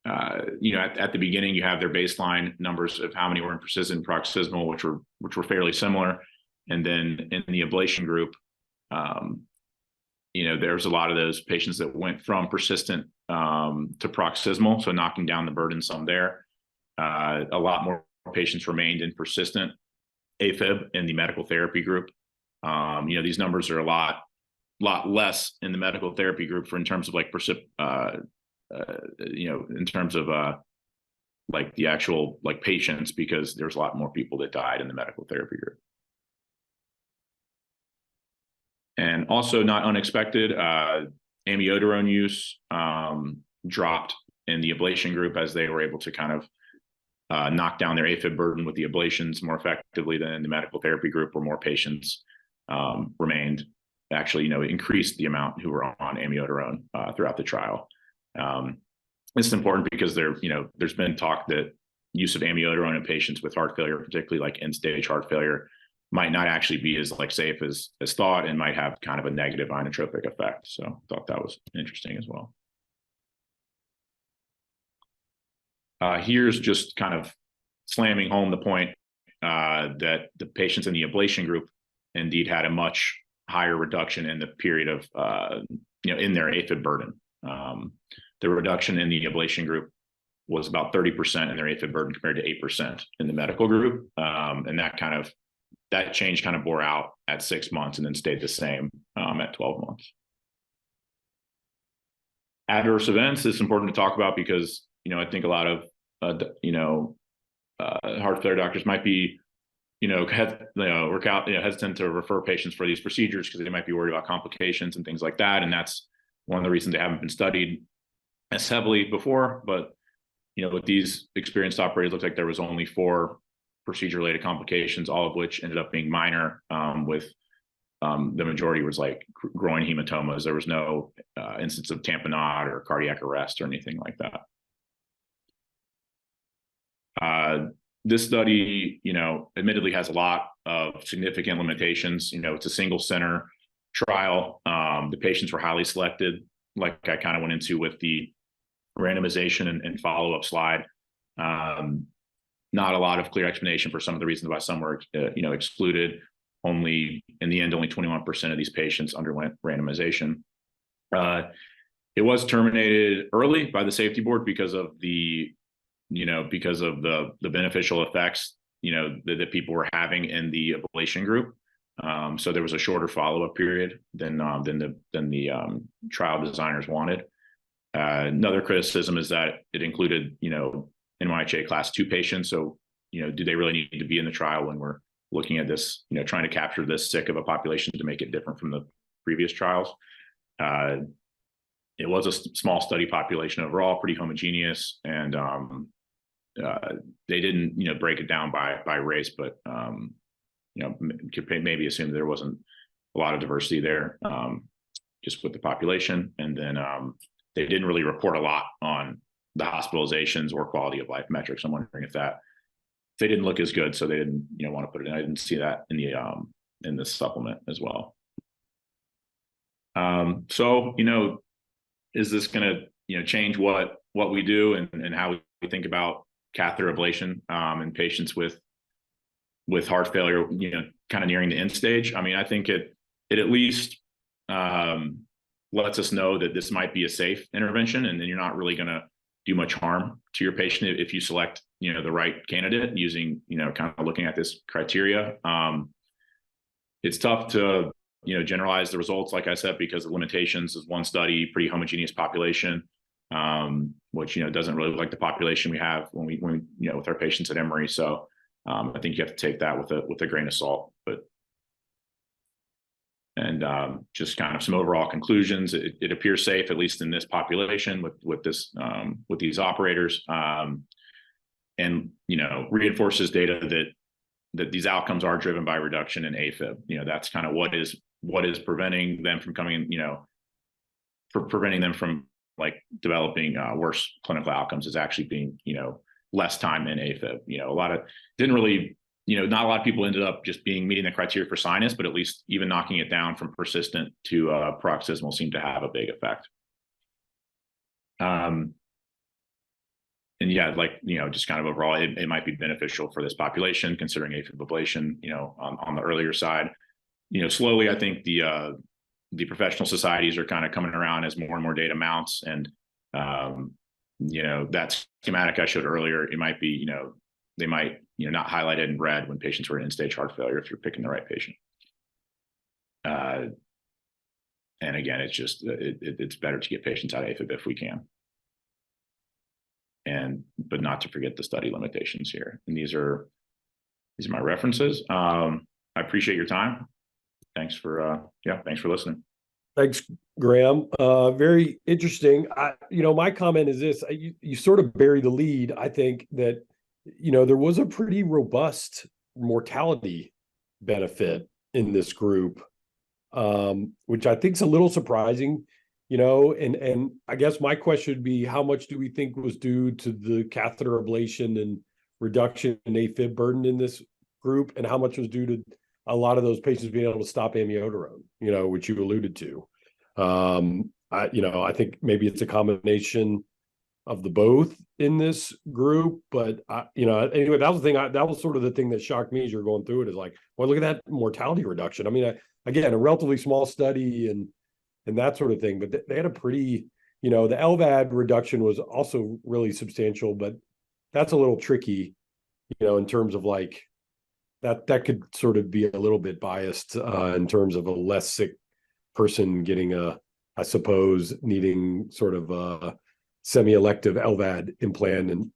Speaker 5: at the beginning you have their baseline numbers of how many were in persistent and paroxysmal, which were fairly similar. And then in the ablation group, there's a lot of those patients that went from persistent to paroxysmal, so knocking down the burden some there. A lot more patients remained in persistent AFib in the medical therapy group. These numbers are a lot less in the medical therapy group in terms of like in terms of like the actual like patients, because there's a lot more people that died in the medical therapy group. And also, not unexpected, amiodarone use dropped in the ablation group, as they were able to kind of knock down their AFib burden with the ablations more effectively than in the medical therapy group, where more patients remained. Actually, increased the amount who were on amiodarone throughout the trial. This is important because there's been talk that use of amiodarone in patients with heart failure, particularly like end-stage heart failure, might not actually be as safe as thought, and might have kind of a negative inotropic effect. So I thought that was interesting as well. Here's just kind of slamming home the point that the patients in the ablation group indeed had a much higher reduction in the period of in their AFib burden. The reduction in the ablation group was about 30% in their AFib burden compared to 8% in the medical group. And that change kind of bore out at 6 months and then stayed the same at 12 months. Adverse events is important to talk about because, I think a lot of, heart failure doctors might be, hesitant to refer patients for these procedures because they might be worried about complications and things like that. And that's one of the reasons they haven't been studied as heavily before. But, with these experienced operators, it looks like there was only 4 procedure-related complications, all of which ended up being minor, with the majority was like groin hematomas. There was no instance of tamponade or cardiac arrest or anything like that. This study, admittedly has a lot of significant limitations. It's a single center trial. The patients were highly selected, like I kind of went into with the randomization and follow-up slide. Not a lot of clear explanation for some of the reasons why some were, excluded. Only in the end, only 21% of these patients underwent randomization. It was terminated early by the safety board because of the beneficial effects, that people were having in the ablation group. So there was a shorter follow-up period than the trial designers wanted. Another criticism is that it included, NYHA class 2 patients. So, do they really need to be in the trial when we're looking at this, trying to capture this sick of a population to make it different from the previous trials? It was a small study population overall, pretty homogeneous, and they didn't, break it down by race, but could maybe assume there wasn't a lot of diversity there, just with the population. And then they didn't really report a lot on the hospitalizations or quality of life metrics. I'm wondering if they didn't look as good, so they didn't, want to put it in. I didn't see that in the supplement as well. So, is this going to, change what we do and how we think about catheter ablation in patients with heart failure, kind of nearing the end stage? I mean, I think it at least lets us know that this might be a safe intervention, and then you're not really going to do much harm to your patient if you select, the right candidate using, kind of looking at this criteria. It's tough to, generalize the results, like I said, because of limitations. Is one study, pretty homogeneous population, which, doesn't really look like the population we have when we with our patients at Emory. So I think you have to take that with a grain of salt. And just kind of some overall conclusions. It appears safe, at least in this population, with these operators, and reinforces data that these outcomes are driven by reduction in AFib. That's kind of what is preventing them from coming, preventing them from developing worse clinical outcomes is actually being, less time in AFib. Not a lot of people ended up just meeting the criteria for sinus, but at least even knocking it down from persistent to paroxysmal seemed to have a big effect. And yeah, just kind of overall, it might be beneficial for this population, considering AFib ablation, on the earlier side. Slowly, I think the professional societies are kind of coming around as more and more data mounts. And, that schematic I showed earlier, it might be, they might, not highlight it in red when patients were in end-stage heart failure if you're picking the right patient. And again, it's just, it's better to get patients out of AFib if we can. But not to forget the study limitations here. And these are my references. I appreciate your time. Thanks for listening.
Speaker 2: Thanks, Graham. Very interesting. My comment is this: you sort of bury the lead. I think that there was a pretty robust mortality benefit in this group, which I think is a little surprising. and I guess my question would be, how much do we think was due to the catheter ablation and reduction in AFib burden in this group, and how much was due to a lot of those patients being able to stop amiodarone, which you alluded to. I think maybe it's a combination of the both in this group, but anyway, that was the thing. That was sort of the thing that shocked me as you're going through it, is like, well, look at that mortality reduction. I mean, again, a relatively small study and that sort of thing, but they had a pretty, the LVAD reduction was also really substantial, but that's a little tricky, in terms of like that could sort of be a little bit biased in terms of a less sick person getting I suppose, needing sort of a semi-elective LVAD implant, and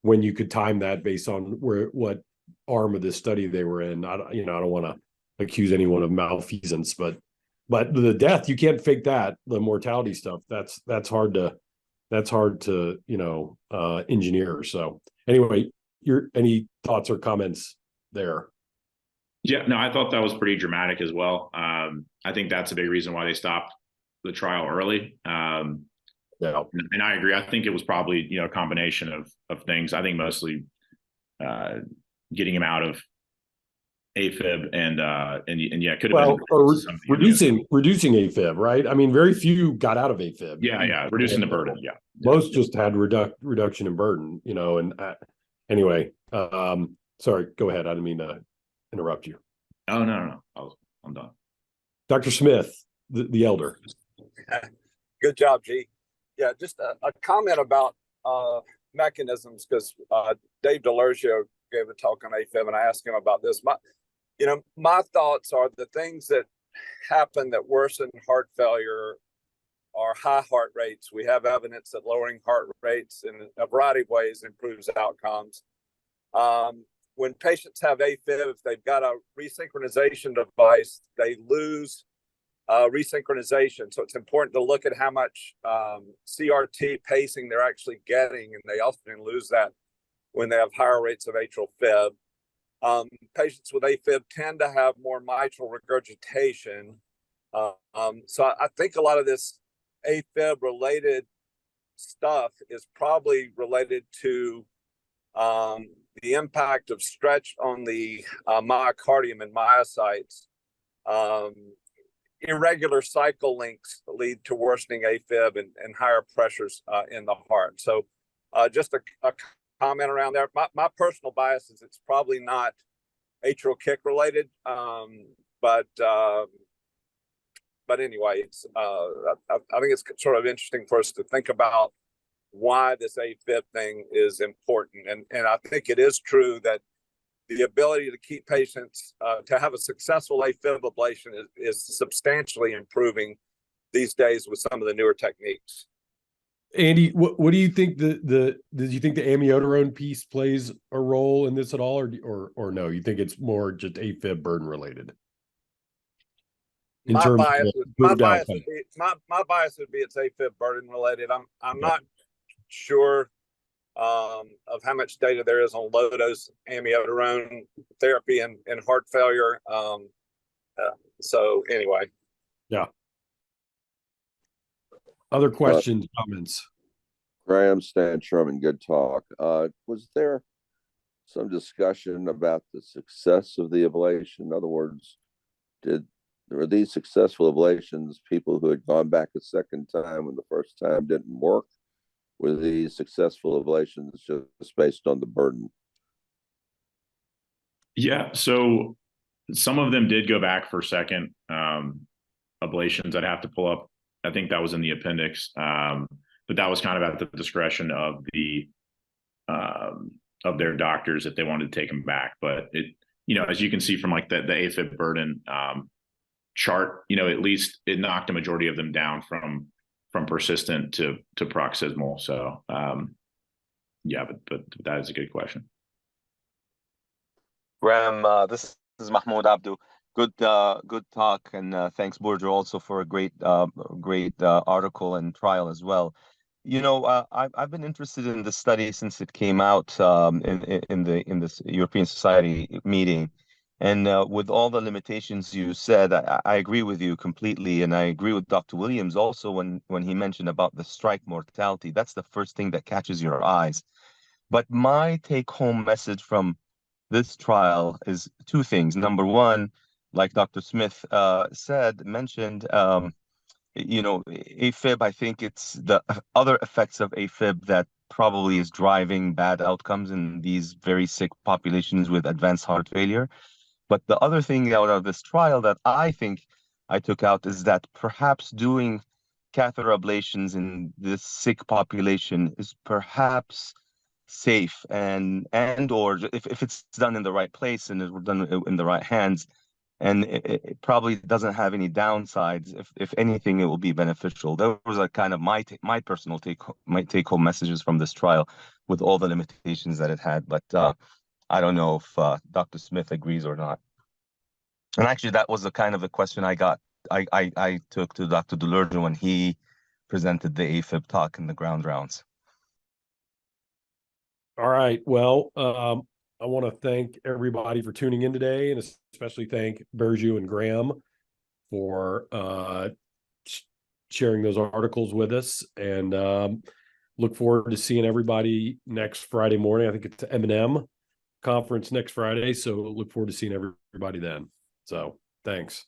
Speaker 2: when you could time that based on what arm of this study they were in. I don't want to accuse anyone of malfeasance, but the death, you can't fake that. The mortality stuff, that's hard to engineer. So anyway, any thoughts or comments there?
Speaker 5: Yeah, no, I thought that was pretty dramatic as well. I think that's a big reason why they stopped the trial early.
Speaker 2: Yeah,
Speaker 5: and I agree. I think it was probably a combination of things. I think mostly getting him out of AFib and yeah, it could have been
Speaker 2: reducing AFib, right? I mean, very few got out of AFib.
Speaker 5: Yeah, reducing the burden. Yeah,
Speaker 2: most just had reduction in burden. And anyway, sorry, go ahead. I didn't mean to interrupt you.
Speaker 5: Oh no, I'm done.
Speaker 2: Dr. Smith, the elder.
Speaker 6: Good job, G. Yeah, just a comment about mechanisms, because Dave DeLurgio gave a talk on AFib, and I asked him about this. My thoughts are the things that happen that worsen heart failure are high heart rates. We have evidence that lowering heart rates in a variety of ways improves outcomes. When patients have AFib, if they've got a resynchronization device, they lose resynchronization. So it's important to look at how much CRT pacing they're actually getting, and they often lose that when they have higher rates of atrial fib. Patients with AFib tend to have more mitral regurgitation. So I think a lot of this AFib related stuff is probably related to the impact of stretch on the myocardium and myocytes. Irregular cycle lengths lead to worsening AFib and higher pressures in the heart. So just a comment around there. My personal bias is it's probably not atrial kick related, but anyway, it's I think it's sort of interesting for us to think about why this AFib thing is important, and I think it is true that the ability to keep patients to have a successful AFib ablation is substantially improving these days with some of the newer techniques.
Speaker 2: Andy, what do you think do you think the amiodarone piece plays a role in this at all, or no? You think it's more just AFib burden related?
Speaker 6: My bias would be it's AFib burden related. I'm not sure of how much data there is on low dose amiodarone therapy and heart failure. So anyway.
Speaker 2: Yeah. Other questions, comments?
Speaker 7: Graham, Stan Sherman, good talk. Was there some discussion about the success of the ablation? In other words, were these successful ablations people who had gone back a second time when the first time didn't work? Were these successful ablations just based on the burden?
Speaker 5: Yeah, so some of them did go back for second ablations. I'd have to pull up. I think that was in the appendix, but that was kind of at the discretion of their doctors if they wanted to take them back. But it, as you can see from like the AFib burden chart, at least it knocked a majority of them down from persistent to paroxysmal. So yeah, but that is a good question.
Speaker 8: Graham, this is Mahmoud Abdu. Good talk, and thanks Birju also for a great article and trial as well. I've been interested in this study since it came out in this European Society meeting, And with all the limitations you said, I agree with you completely. And I agree with Dr. Williams also when he mentioned about the strike mortality. That's the first thing that catches your eyes. But my take-home message from this trial is two things. Number one, like Dr. Smith mentioned, AFib, I think it's the other effects of AFib that probably is driving bad outcomes in these very sick populations with advanced heart failure. But the other thing out of this trial that I think I took out is that perhaps doing catheter ablations in this sick population is perhaps safe and or if it's done in the right place and it's done in the right hands, and it probably doesn't have any downsides. If anything, it will be beneficial. Those are kind of my personal take home messages from this trial, with all the limitations that it had. But I don't know if Dr. Smith agrees or not. And actually, that was the kind of the question I got. I took to Dr. Delurge when he presented the AFib talk in the ground rounds.
Speaker 2: All right. Well, I want to thank everybody for tuning in today, and especially thank Birju and Graham for sharing those articles with us. And look forward to seeing everybody next Friday morning. I think it's the M&M conference next Friday. So look forward to seeing everybody then. So thanks.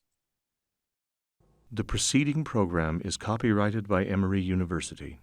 Speaker 1: The preceding program is copyrighted by Emory University.